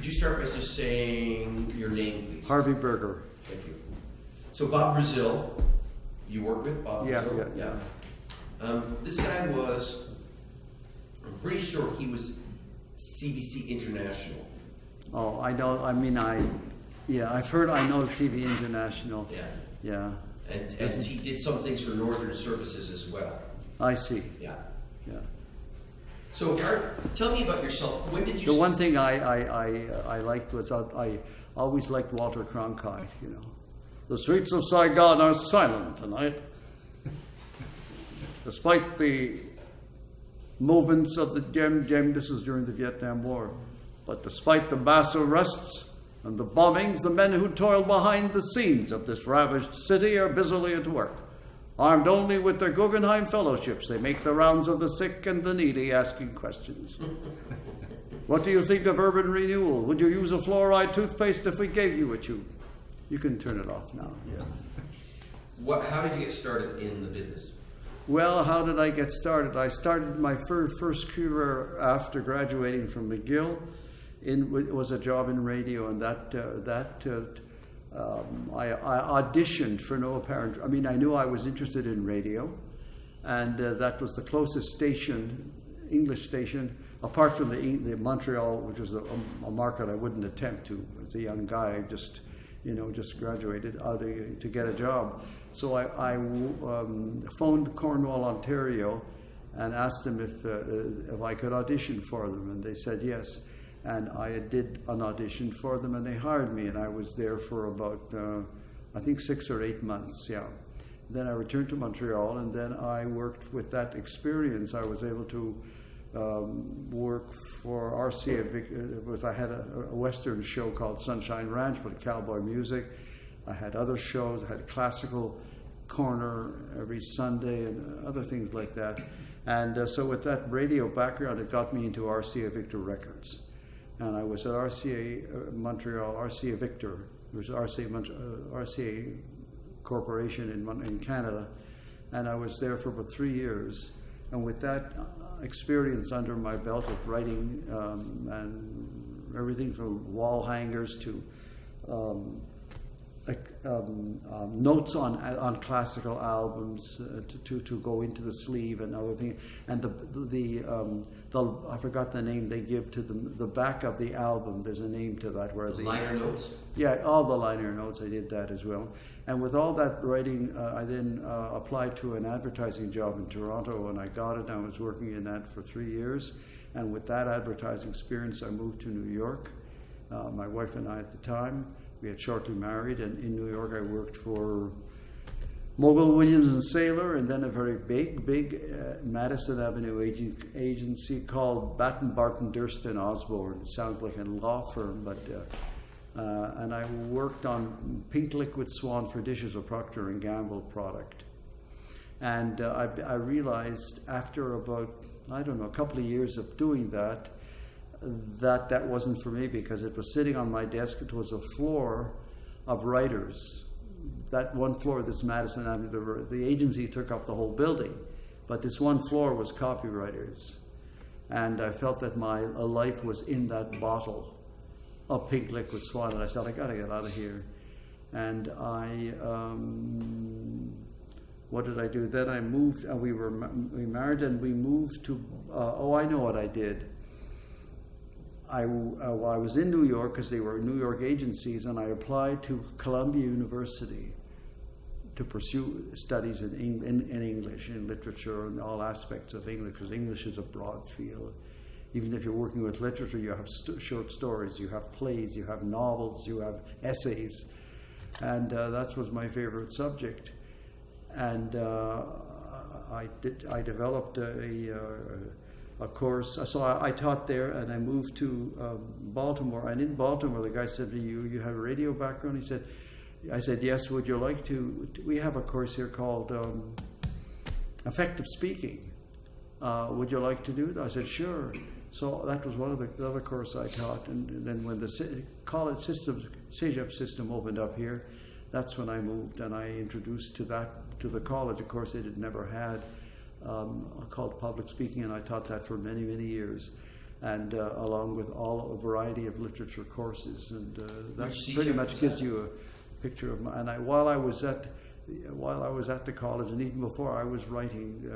Could you start by just saying your name, please? Harvey Berger. Thank you. So Bob Brazil, you work with Bob Brazil? Yeah. This guy was, I'm pretty sure he was CBC International. Oh, I know. I know CV International. Yeah. And he did some things for Northern Services as well. I see. Yeah. Yeah. So, tell me about yourself. When did you? The one thing I liked was I always liked Walter Cronkite. You know, the streets of Saigon are silent tonight, despite the movements of the Gem. This was during the Vietnam War, but despite the mass arrests and the bombings, the men who toil behind the scenes of this ravaged city are busily at work. Armed only with their Guggenheim fellowships, they make the rounds of the sick and the needy, asking questions. What do you think of urban renewal? Would you use a fluoride toothpaste if we gave you a tube? You can turn it off now. Yes. How did you get started in the business? Well, how did I get started? I started my first career after graduating from McGill. It was a job in radio, and I auditioned for no apparent. I mean, I knew I was interested in radio, and that was the closest station, English station, apart from the Montreal, which was a market I wouldn't attempt to. As a young guy, I just graduated to get a job. So I phoned Cornwall, Ontario, and asked them if I could audition for them, and they said yes. And I did an audition for them, and they hired me, and I was there for about, I think 6 or 8 months, yeah. Then I returned to Montreal, and then I worked with that experience. I was able to work for RCA. I had a Western show called Sunshine Ranch with cowboy music. I had other shows. I had a classical corner every Sunday and other things like that. And so with that radio background, it got me into RCA Victor Records. And I was at RCA Montreal, RCA Victor. It was RCA Corporation in Canada. And I was there for about 3 years. And with that experience under my belt of writing and everything from wall hangers to notes on classical albums to go into the sleeve and other things, and the I forgot the name they give to the back of the album. There's a name to that where the liner notes. Yeah, all the liner notes. I did that as well. And with all that writing, I then applied to an advertising job in Toronto, and I got it. I was working in that for 3 years, and with that advertising experience, I moved to New York. My wife and I at the time. We had shortly married, and in New York I worked for Mogul, Williams and Saylor, and then a very big Madison Avenue agency called Batten, Barton, Durst and Osborne. It sounds like a law firm, but and I worked on Pink Liquid Swan for dishes, a Procter & Gamble product. And I realized after about, I don't know, a couple of years of doing that wasn't for me, because it was sitting on my desk. It was a floor of writers. That one floor, this Madison Avenue, the agency took up the whole building, but this one floor was copywriters. And I felt that my life was in that bottle of Pink Liquid Swan, and I said, I gotta get out of here. And what did I do? Then I moved, and we married, and we moved to, I know what I did. I was in New York because they were New York agencies, and I applied to Columbia University to pursue studies in English, in literature, and all aspects of English, because English is a broad field. Even if you're working with literature, you have short stories, you have plays, you have novels, you have essays, and that was my favorite subject. And I developed a course. So I taught there, and I moved to Baltimore. And in Baltimore, the guy said to me, you have a radio background? I said, yes, would you like to? We have a course here called Effective Speaking. Would you like to do that? I said, sure. So that was one of the other course I taught. And then when the college system, CEGEP system opened up here, that's when I moved, and I introduced to the college a course it had never had, called Public Speaking, and I taught that for many, many years. and along with a variety of literature courses, and that Which pretty CJEP much was gives that? you a picture of my. And while I was at the college, and even before, I was writing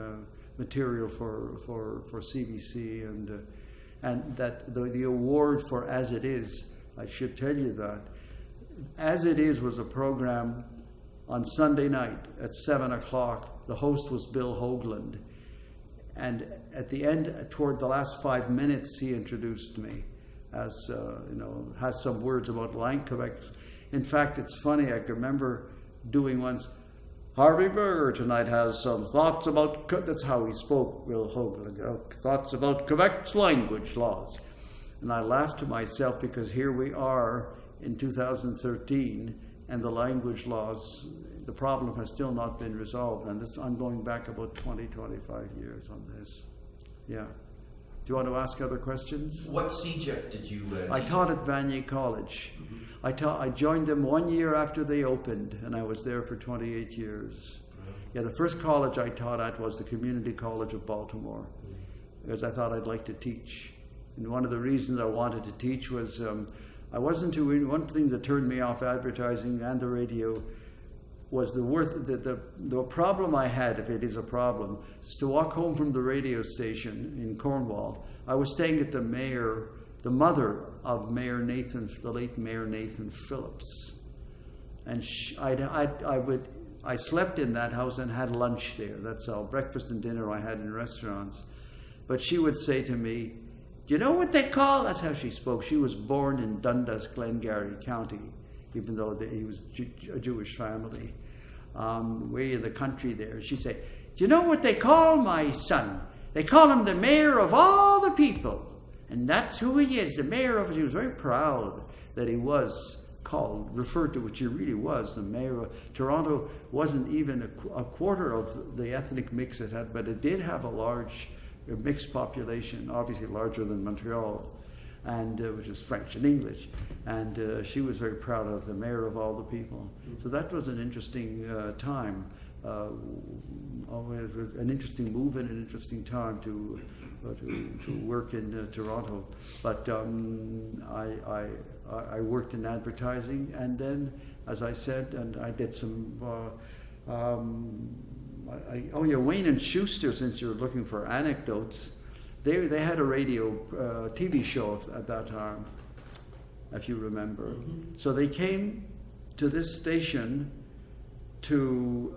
material for CBC, and that the award for As It Is, I should tell you that As It Is was a program on Sunday night at 7 o'clock. The host was Bill Hoagland. And at the end, toward the last 5 minutes, he introduced me as, has some words about Quebec. In fact, it's funny, I can remember doing once, Harvey Berger tonight has some thoughts about, that's how he spoke, Bill Hoagland, thoughts about Quebec's language laws. And I laughed to myself because here we are in 2013, and the language laws, the problem has still not been resolved. And I'm going back about 20, 25 years on this. Yeah. Do you want to ask other questions? What CJEP did you I teach taught at? at Vanier College. Mm-hmm. I joined them 1 year after they opened, and I was there for 28 years. Mm-hmm. Yeah, the first college I taught at was the Community College of Baltimore, because I thought I'd like to teach. And one of the reasons I wanted to teach was I wasn't too. One thing that turned me off advertising and the radio was the problem I had, if it is a problem, is to walk home from the radio station in Cornwall. I was staying at the mother of the late Mayor Nathan Phillips, and I slept in that house and had lunch there. That's all, breakfast and dinner I had in restaurants. But she would say to me, "Do you know what they call?" That's how she spoke. She was born in Dundas, Glengarry County, even though he was a Jewish family, way in the country there. She'd say, "Do you know what they call my son? They call him the mayor of all the people. And that's who he is, the mayor of..." He was very proud that he was referred to, which he really was, the mayor of Toronto. Wasn't even a quarter of the ethnic mix it had, but it did have a large mixed population, obviously larger than Montreal, and which is French and English. And she was very proud of the mayor of all the people. So that was an interesting time. An interesting move and an interesting time to work in Toronto. But I worked in advertising, and then, as I said, and I did some. Wayne and Schuster, since you're looking for anecdotes, they had a radio TV show at that time, if you remember. Mm-hmm. So they came to this station to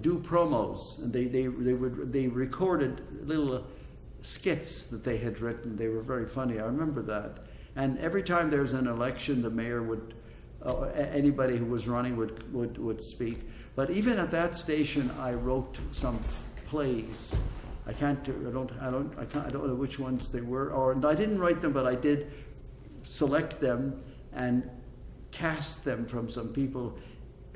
do promos, and they recorded little skits that they had written. They were very funny. I remember that. And every time there was an election, the mayor would, anybody who was running would speak. But even at that station, I wrote some plays. I don't know which ones they were, or I didn't write them, but I did select them and cast them from some people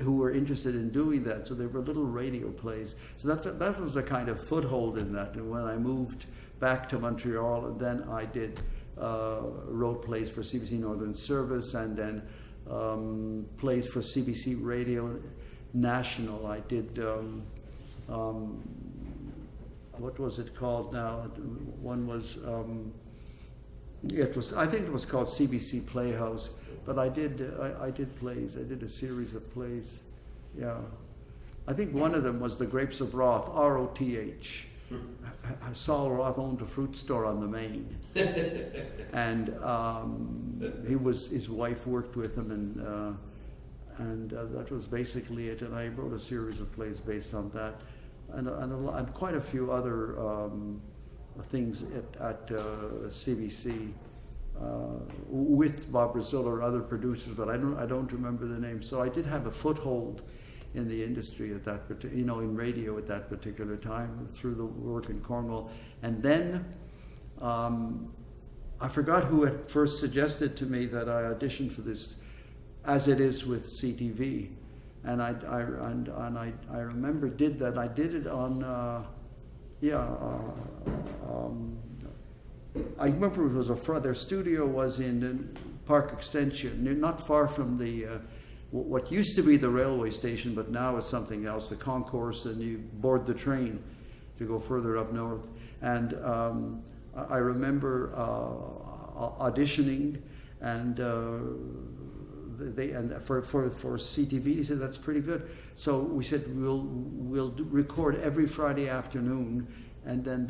who were interested in doing that. So they were little radio plays. So that was a kind of foothold in that. And when I moved back to Montreal, and then I did wrote plays for CBC Northern Service, and then plays for CBC Radio National. I did what was it called now? One was I think it was called CBC Playhouse. But I did plays. I did a series of plays. Yeah, I think one of them was The Grapes of Roth, R-O-T-H. Saul Roth owned a fruit store on the Main, and his wife worked with him, and that was basically it. And I wrote a series of plays based on that, and quite a few other things at CBC. With Bob Brazil or other producers, but I don't remember the name. So I did have a foothold in the industry at that in radio at that particular time through the work in Cornwall. And then I forgot who had first suggested to me that I auditioned for this As It Is with CTV, and I remember did that. I did it on I remember it was their studio was in Park Extension, not far from the what used to be the railway station, but now it's something else, the concourse, and you board the train to go further up north. And I remember auditioning, and for CTV, they said that's pretty good. So we said we'll record every Friday afternoon, and then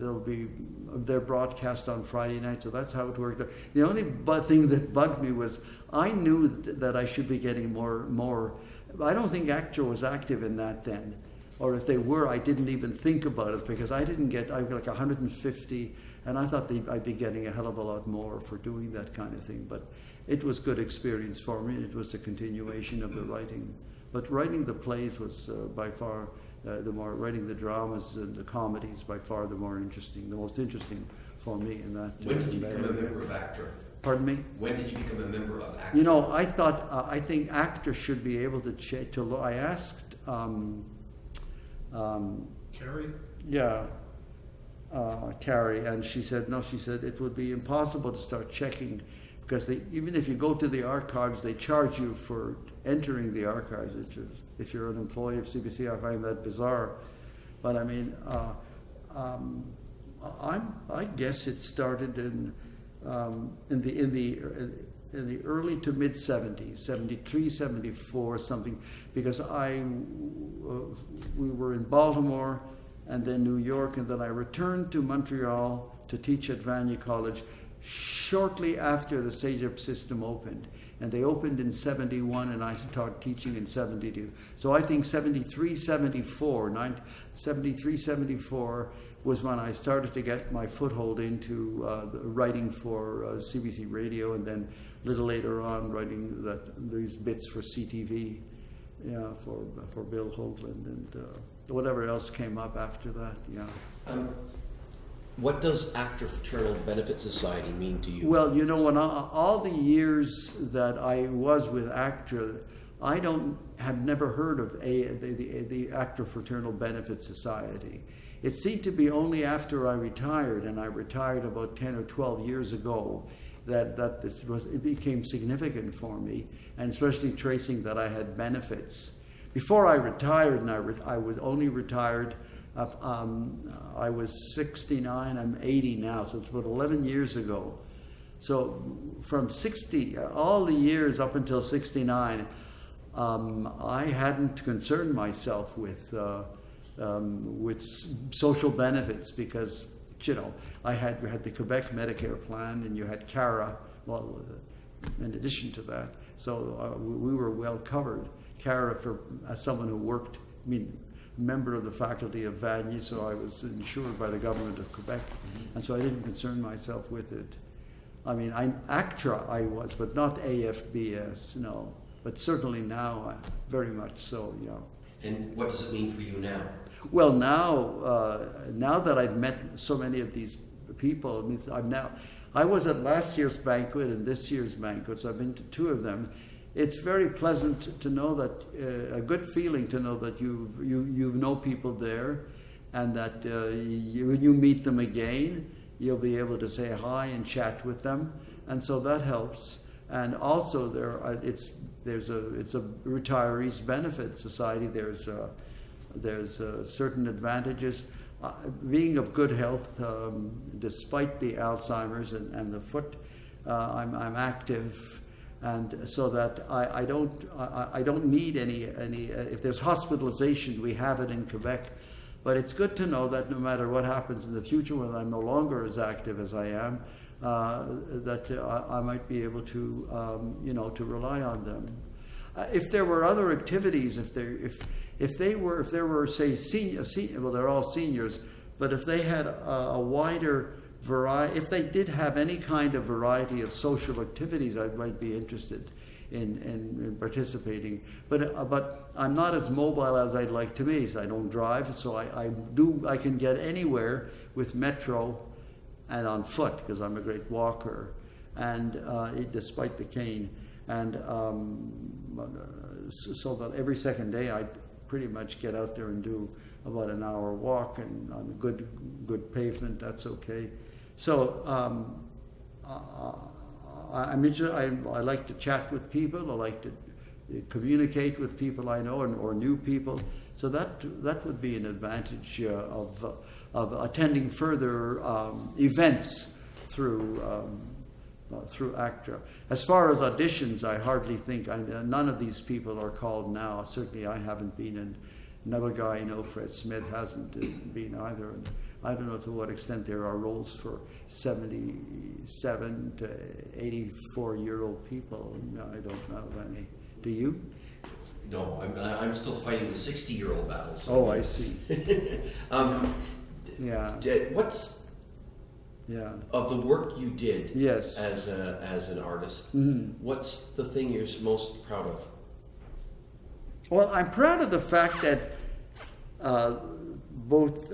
they're broadcast on Friday night. So that's how it worked. The only thing that bugged me was I knew that I should be getting more. I don't think ACTRA was active in that then, or if they were, I didn't even think about it because I got like 150, and I thought I'd be getting a hell of a lot more for doing that kind of thing. But it was good experience for me, and it was a continuation of the writing. But writing the plays was by far writing the dramas and the comedies by far the most interesting for me in that. When did you become a member of ACTRA? Pardon me? When did you become a member of ACTRA? You know, I thought I think ACTRA should be able to. I asked. Carrie? Yeah. Carrie, and she said no. She said it would be impossible to start checking because even if you go to the archives, they charge you for entering the archives. If you're an employee of CBC, I find that bizarre. But I mean, I guess it started in the early to mid 70s, 73, 74, something, because we were in Baltimore and then New York, and then I returned to Montreal to teach at Vanier College shortly after the SAGEP system opened. And they opened in 71, and I started teaching in 72. So I think 73, 74 was when I started to get my foothold into writing for CBC Radio, and then a little later on writing these bits for CTV, for Bill Hoagland, and whatever else came up after that. Yeah. What does ACTRA Fraternal Benefit Society mean to you? Well, you know, when all the years that I was with ACTRA, I have never heard of the ACTRA Fraternal Benefit Society. It seemed to be only after I retired, and I retired about 10 or 12 years ago, that it became significant for me, and especially tracing that I had benefits. Before I retired, and I was only retired. I was 69, I'm 80 now, so it's about 11 years ago. So from 60, all the years up until 69, I hadn't concerned myself with social benefits because, I had the Quebec Medicare plan, and you had CARA, well, in addition to that. So we were well covered. CARA, as someone who worked, member of the faculty of Vanier, so I was insured by the government of Quebec, and so I didn't concern myself with it. I mean, ACTRA I was, but not AFBS, no. But certainly now, very much so, yeah. And what does it mean for you now? Well, now that I've met so many of these people, I was at last year's banquet and this year's banquet, so I've been to two of them. It's very pleasant to know that, a good feeling to know that you know people there, and that when you meet them again, you'll be able to say hi and chat with them, and so that helps. And also it's a retirees benefit society. There's certain advantages. Being of good health, despite the Alzheimer's and the foot, I'm active. And so that I don't need any if there's hospitalization, we have it in Quebec. But it's good to know that no matter what happens in the future, when I'm no longer as active as I am, that I might be able to to rely on them. If there were other activities, if there were say senior, well, they're all seniors, but if they had a wider variety, if they did have any kind of variety of social activities, I might be interested in participating. But I'm not as mobile as I'd like to be. So I don't drive, so I can get anywhere with Metro and on foot because I'm a great walker, and despite the cane, and so that every second day I pretty much get out there and do about an hour walk, and on good pavement, that's okay. So I like to chat with people. I like to communicate with people I know or new people. So that would be an advantage of attending further events through ACTRA. As far as auditions, I hardly think, none of these people are called now. Certainly I haven't been, and another guy I know, Fred Smith, hasn't been either. And I don't know to what extent there are roles for 77 to 84-year-old people. I don't know any. Do you? No, I'm still fighting the 60-year-old battle. So. Oh, I see. What's of the work you did yes. as an artist? Mm-hmm. What's the thing you're most proud of? Well, I'm proud of the fact that both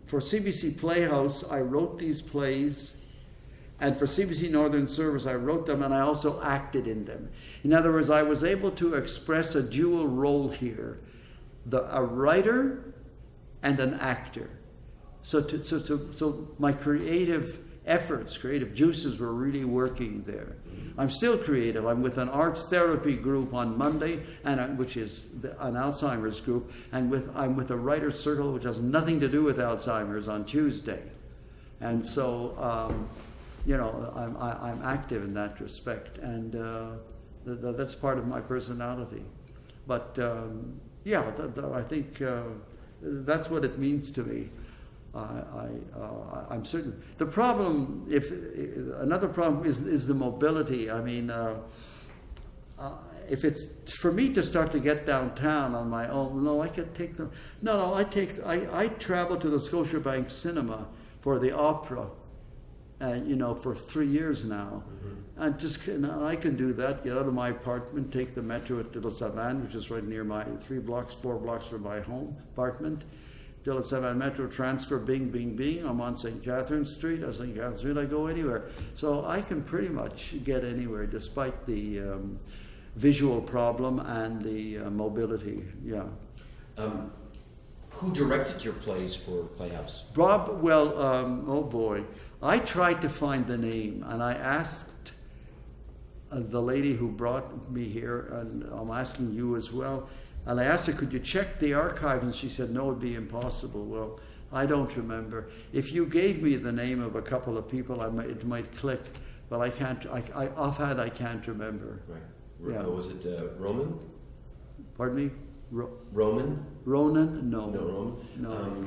for CBC Playhouse, I wrote these plays, and for CBC Northern Service, I wrote them, and I also acted in them. In other words, I was able to express a dual role here, a writer and an actor. So my creative efforts, creative juices were really working there. I'm still creative. I'm with an art therapy group on Monday, which is an Alzheimer's group, and I'm with a writer's circle, which has nothing to do with Alzheimer's, on Tuesday. And so, I'm active in that respect, and that's part of my personality. But I think that's what it means to me. I'm certain. The problem, another problem is the mobility. I mean, if it's for me to start to get downtown on my own, I could take them. I travel to the Scotiabank Cinema for the opera, for 3 years now. Mm-hmm. And I can do that. Get out of my apartment, take the metro at De La Savane, which is right near my 4 blocks from my home apartment. De La Savane Metro transfer, bing, bing, bing. I'm on St. Catherine Street. On St. Catherine Street, I go anywhere. So I can pretty much get anywhere, despite the visual problem and the mobility. Yeah. Who directed your plays for Playhouse? Bob. Well, oh boy, I tried to find the name, and I asked the lady who brought me here, and I'm asking you as well. And I asked her, could you check the archive? And she said, no, it'd be impossible. Well, I don't remember. If you gave me the name of a couple of people, it might click, but I can't, offhand, I can't remember. Right. Yeah. Was it Roman? Pardon me? Roman? Ronan? No. No, Roman? No.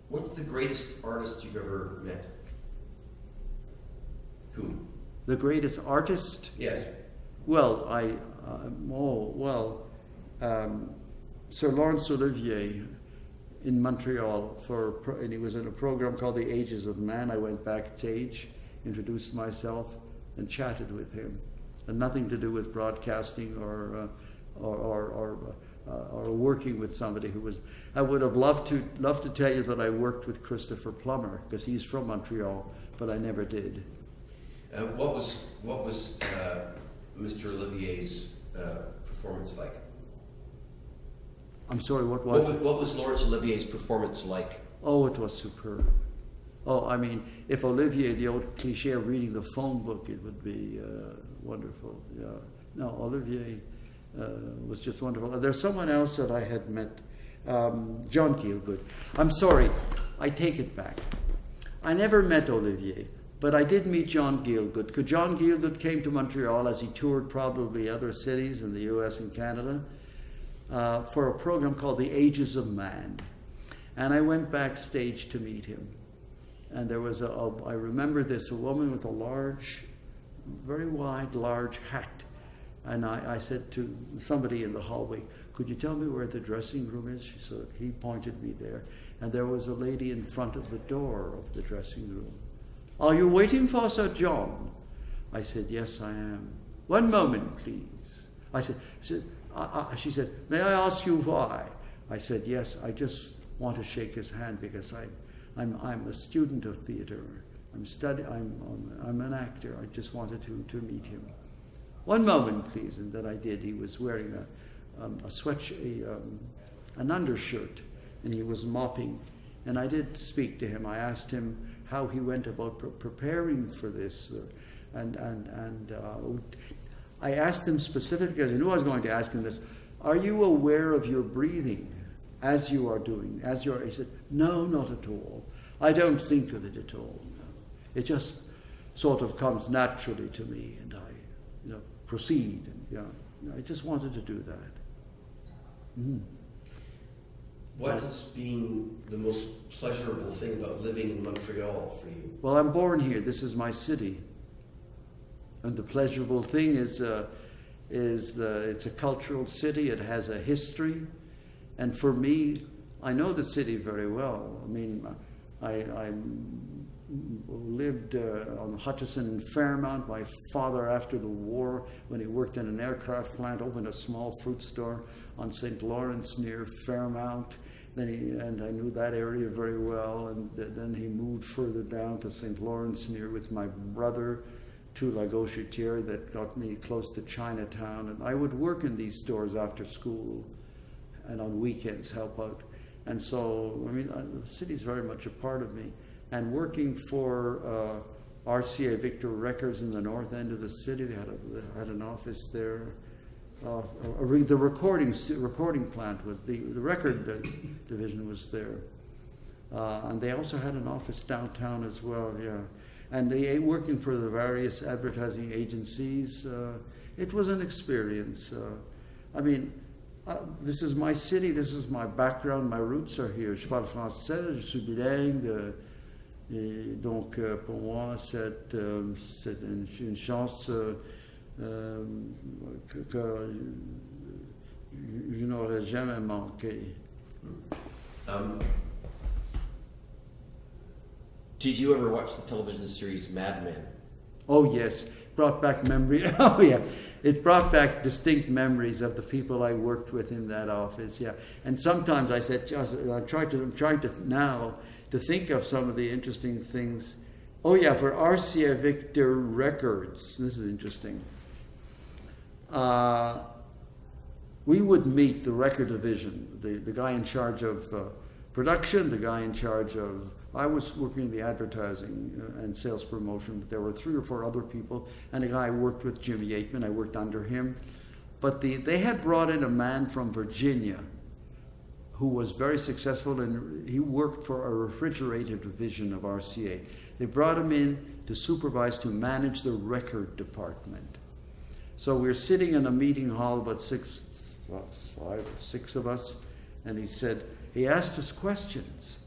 What's the greatest artist you've ever met? Who? The greatest artist? Yes. Well, Sir Laurence Olivier in Montreal, and he was in a program called The Ages of Man. I went backstage, introduced myself, and chatted with him. And nothing to do with broadcasting or working with somebody who was. I would have loved to tell you that I worked with Christopher Plummer, because he's from Montreal, but I never did. What was Mr. Olivier's performance like? I'm sorry, what was it? What was Laurence Olivier's performance like? Oh, it was superb. Oh, I mean, if Olivier, the old cliche of reading the phone book, it would be wonderful. Yeah. No, Olivier was just wonderful. There's someone else that I had met, John Gielgud. I'm sorry, I take it back. I never met Olivier. But I did meet John Gielgud, because John Gielgud came to Montreal as he toured probably other cities in the US and Canada for a program called The Ages of Man. And I went backstage to meet him. And there was I remember this, a woman with a large, very wide, large hat. And I said to somebody in the hallway, could you tell me where the dressing room is? So he pointed me there. And there was a lady in front of the door of the dressing room. Are you waiting for Sir John? I said, yes, I am. One moment, please. She said, may I ask you why? I said, yes, I just want to shake his hand because I'm a student of theater. I'm an actor. I just wanted to meet him. One moment, please. And then I did. He was wearing an undershirt, and he was mopping. And I did speak to him. I asked him how he went about preparing for this, I asked him specifically, because I knew I was going to ask him this, are you aware of your breathing as you are doing, he said, no, not at all. I don't think of it at all. No. It just sort of comes naturally to me, and I proceed. And, I just wanted to do that. Mm. What has been the most pleasurable thing about living in Montreal for you? Well, I'm born here. This is my city. And the pleasurable thing is it's a cultural city. It has a history. And for me, I know the city very well. I mean, I lived on Hutchison and Fairmount. My father, after the war, when he worked in an aircraft plant, opened a small fruit store on St. Lawrence near Fairmount. And I knew that area very well. And then he moved further down to St. Lawrence with my brother to La Gauchetière. That got me close to Chinatown. And I would work in these stores after school and on weekends help out. And so, I mean, the city's very much a part of me. And working for RCA Victor Records in the north end of the city, they had an office there. The recording plant was the record division was there, and they also had an office downtown as well. Yeah, and working for the various advertising agencies, it was an experience. I mean, this is my city, this is my background, my roots are here. Je parle français, je suis bilingue, et donc pour moi c'est une chance. Que je n'aurais jamais manqué. Did you ever watch the television series Mad Men? Oh yes, brought back memory. Oh yeah, it brought back distinct memories of the people I worked with in that office. Yeah, and sometimes I said, I'm trying to now to think of some of the interesting things. Oh yeah, for RCA Victor Records, this is interesting. We would meet the record division, the guy in charge of production, the guy in charge of, I was working in the advertising and sales promotion, but there were 3 or 4 other people, and a guy I worked with, Jimmy Yateman, I worked under him. But they had brought in a man from Virginia who was very successful, and he worked for a refrigerated division of RCA. They brought him in to supervise, to manage the record department. So we're sitting in a meeting hall, about 5 or 6 of us, and he asked us questions,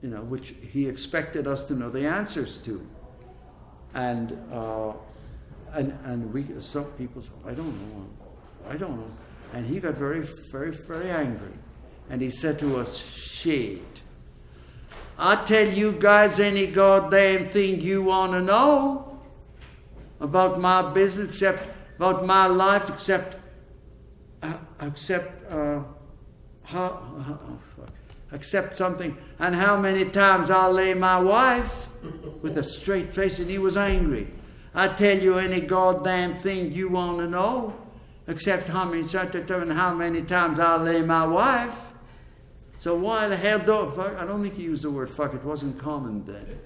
which he expected us to know the answers to. And some people said, I don't know. And he got very, very, very angry. And he said to us, shit, I'll tell you guys any goddamn thing you want to know about my business, except about my life, except something, and how many times I'll lay my wife, with a straight face, and he was angry. I tell you any goddamn thing you want to know, except how many times I'll lay my wife. So why the hell I don't think he used the word fuck. It wasn't common then,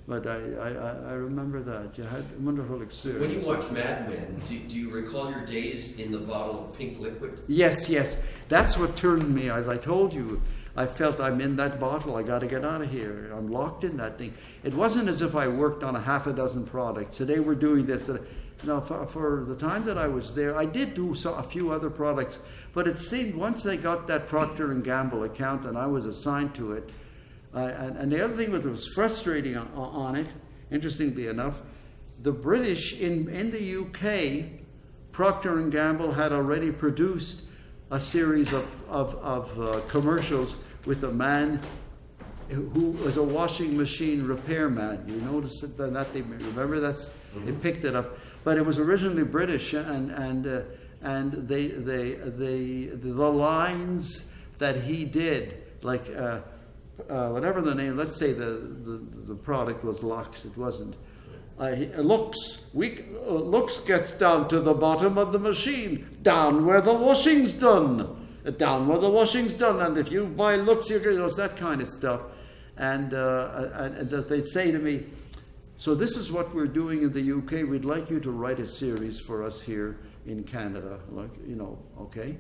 But I remember that. You had a wonderful experience. When you watch Mad Men, do you recall your days in the bottle of pink liquid? Yes. That's what turned me. As I told you, I felt I'm in that bottle. I got to get out of here. I'm locked in that thing. It wasn't as if I worked on a half a dozen products. Today we're doing this. For the time that I was there, I did do a few other products. But it seemed once they got that Procter & Gamble account and I was assigned to it, and the other thing that was frustrating on it, interestingly enough, the British in the UK, Procter & Gamble had already produced a series of commercials with a man who was a washing machine repairman. You notice that they remember they picked it up, but it was originally British, and the lines that he did, like. Whatever the name, let's say the product was Lux, it wasn't. Lux gets down to the bottom of the machine, down where the washing's done. And if you buy Lux, it's that kind of stuff. And they'd say to me, so this is what we're doing in the UK, we'd like you to write a series for us here in Canada, okay?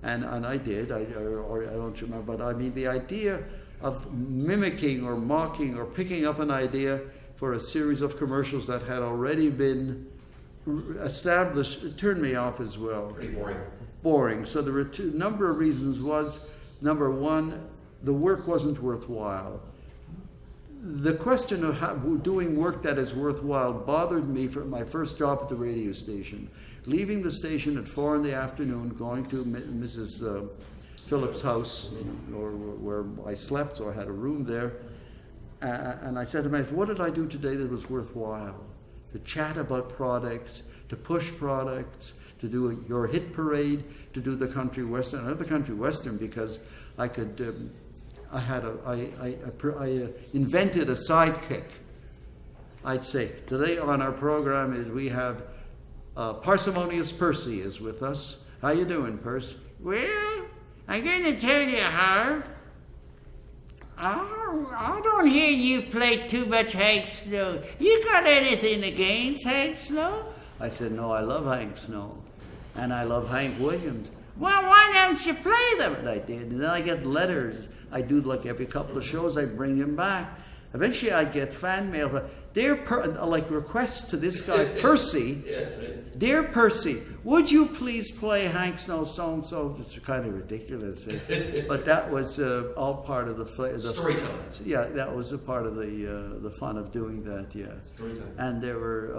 And I did, or I don't remember, but I mean the idea of mimicking or mocking or picking up an idea for a series of commercials that had already been established, it turned me off as well. Pretty boring. Boring. So there were number of reasons. Number one, the work wasn't worthwhile. The question of doing work that is worthwhile bothered me for my first job at the radio station. Leaving the station at 4 p.m, going to Mrs. Phillips' house, or where I slept, so I had a room there. And I said to myself, what did I do today that was worthwhile? To chat about products, to push products, to do your hit parade, to do the country western. I love the country western because I could. I invented a sidekick. I'd say today on our program is we have Parsimonious Percy is with us. How you doing, Percy? Well, I'm going to tell you, Harv. I don't hear you play too much Hank Snow. You got anything against Hank Snow? I said, no, I love Hank Snow. And I love Hank Williams. Well, why don't you play them? And I did. And then I get letters. I do like every couple of shows, I bring him back. Eventually I get fan mail. Like requests to this guy, Percy. Yes, right. Dear Percy, would you please play Hank Snow so-and-so? It's kind of ridiculous. But that was all part of the Storytelling. Yeah, that was a part of the fun of doing that, yeah. Storytelling. And there were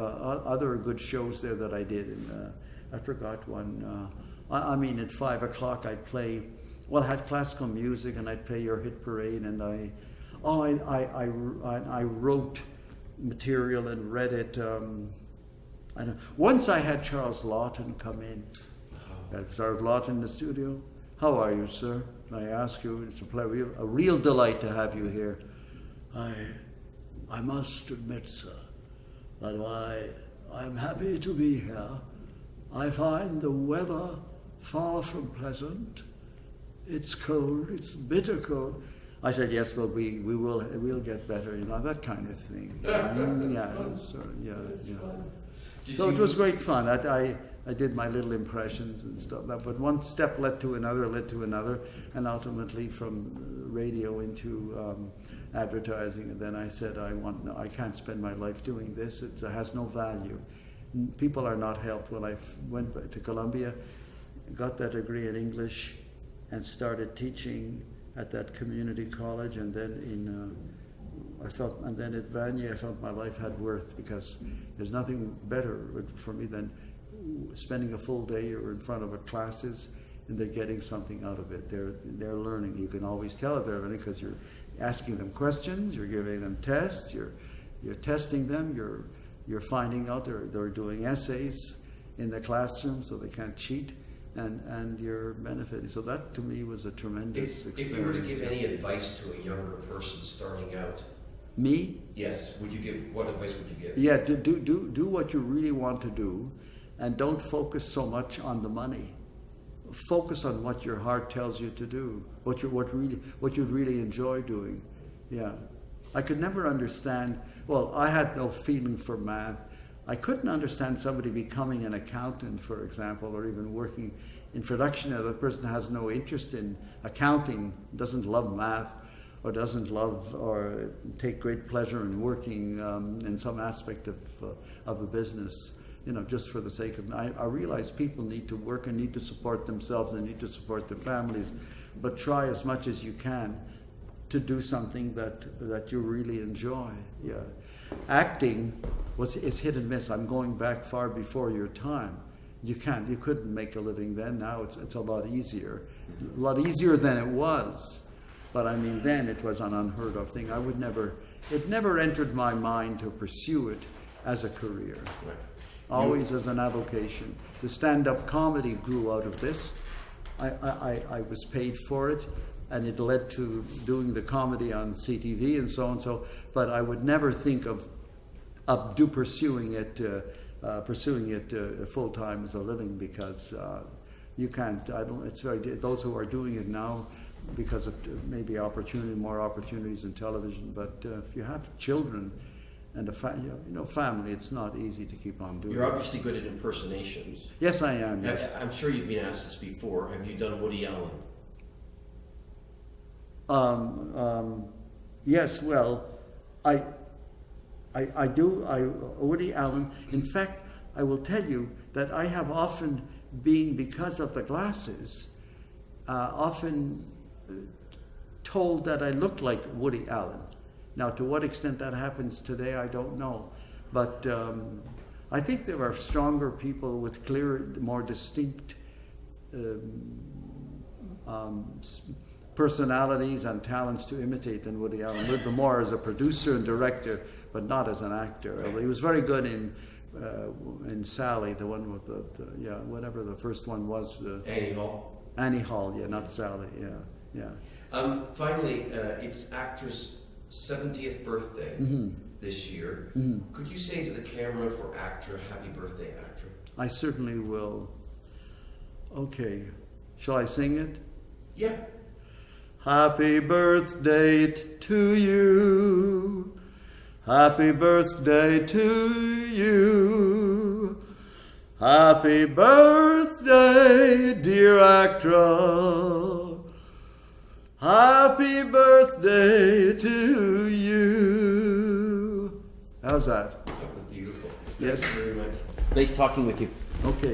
other good shows there that I did. And I forgot one. I mean, at 5 o'clock I'd play, I had classical music and I'd play your hit parade. And I wrote material and read it. Once I had Charles Lawton come in. Charles Lawton in the studio. How are you, sir? I ask you. It's a real delight to have you here. I must admit, sir, that while I'm happy to be here, I find the weather far from pleasant. It's cold. It's bitter cold. I said, yes, but we'll get better, that kind of thing. So it was great fun. I did my little impressions and stuff. But one step led to another, and ultimately from radio into advertising. And then I said, I can't spend my life doing this. It has no value. People are not helped. When I went to Columbia, got that degree in English, and started teaching at that community college, and then at Vanier, I felt my life had worth, because there's nothing better for me than spending a full day or in front of classes, and they're getting something out of it. They're learning. You can always tell if they're learning because you're asking them questions, you're giving them tests, you're testing them, you're finding out they're doing essays in the classroom, so they can't cheat. And you're benefiting. So that to me was a tremendous experience. If you were to give any advice to a younger person starting out, me? Yes. What advice would you give? Yeah, do what you really want to do, and don't focus so much on the money. Focus on what your heart tells you to do, what you really enjoy doing. Yeah, I could never understand. Well, I had no feeling for math. I couldn't understand somebody becoming an accountant, for example, or even working in production. The person has no interest in accounting, doesn't love math, or doesn't love or take great pleasure in working in some aspect of the business, just for the sake of. I realize people need to work and need to support themselves and need to support their families, but try as much as you can to do something that you really enjoy. Yeah. Acting is hit and miss. I'm going back far before your time. You couldn't make a living then. Now it's a lot easier than it was. But I mean, then it was an unheard of thing. It never entered my mind to pursue it as a career. Right. Always as an avocation. The stand-up comedy grew out of this. I was paid for it, and it led to doing the comedy on CTV and so on. But I would never think of pursuing it full time as a living, because you can't. Those who are doing it now because of maybe more opportunities in television. But if you have children, and family. It's not easy to keep on doing. You're it. obviously good at impersonations. Yes, I am. Yes. I'm sure you've been asked this before. Have you done Woody Allen? Yes. Well, I do. Woody Allen. In fact, I will tell you that I have often been, because of the glasses, often told that I look like Woody Allen. Now, to what extent that happens today, I don't know. But I think there are stronger people with clearer, more distinct personalities and talents to imitate than Woody Allen. Would be more as a producer and director, but not as an actor. Right. He was very good in Sally, the one with whatever the first one was. Annie Hall. Annie Hall, not Sally. Yeah. Finally, it's actor's 70th birthday this year. Could you say to the camera for actor, happy birthday, actor? I certainly will. Okay. Shall I sing it? Yeah. Happy birthday to you. Happy birthday to you. Happy birthday, dear actor. Happy birthday to you. How's that? That was beautiful. Yes. Thank you very much. Nice talking with you. Okay.